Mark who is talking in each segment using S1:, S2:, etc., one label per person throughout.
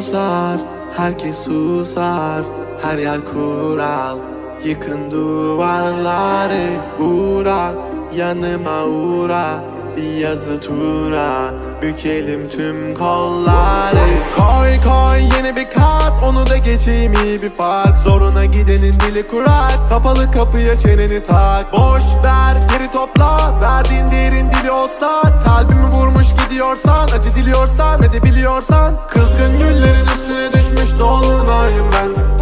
S1: susar, herkes susar. Her yer kural, yıkın duvarları. Uğra, yanıma uğra, bir yazı tura, bükelim tüm kolları. Koy koy yeni bir kat, onu da geçeyim iyi bir fark. Zoruna gidenin dili kurak, kapalı kapıya çeneni tak. Boş ver geri topla, verdiğin değerin dili olsa. Kalbimi vurmuş gidiyorsan, acı diliyorsan ve de biliyorsan. Kızgın güllerin üstüne düşmüş dolunayım ben.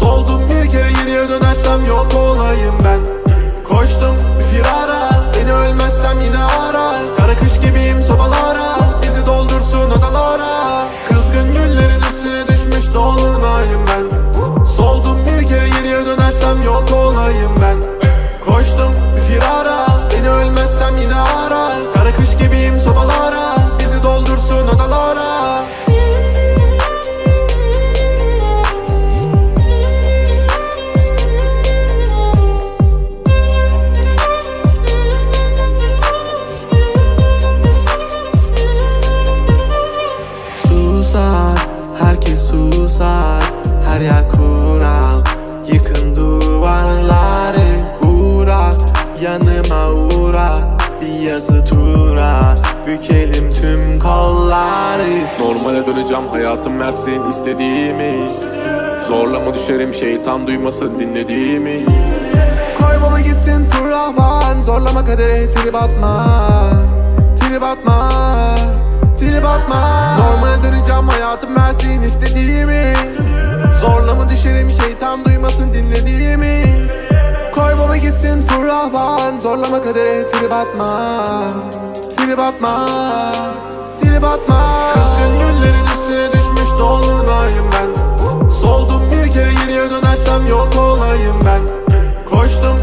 S1: Soldum bir kere, geriye dönersem yok olayım ben. Koştum bir firara, beni ölmezsem yine ara. Kara kış gibiyim sobalara, bizi doldursun odalara. Kızgın güllerin üstüne düşmüş dolunayım ben. Soldum bir kere, geriye dönersem yok olayım ben. Koştum bir firara, beni ölmezsem yine ara. Kara kış gibiyim sobalara, bizi doldursun odalara. Herkes susar, her yer kural, yıkın duvarları. Uğra, yanıma uğra, bir yazı tura, bükelim tüm kolları.
S2: Normale döneceğim, hayatım versin istediğimi. Zorlama düşerim, şeytan duymasın dinlediğimi.
S1: Koy baba gitsin fırlavan, zorlama kadere trip atma. Trip atma, trip atma. Normale döneceğim, hayatım versin istediğimi. Zorlama düşerim, şeytan duymasın dinlediğimi. Koy baba gitsin fırlavan, zorlama kadere trip atma. Trip atma, trip atma. Kızgın güllerin üstüne düşmüş dolunayım ben. Soldum bir kere, geriye dönersem yok olayım ben. Koştum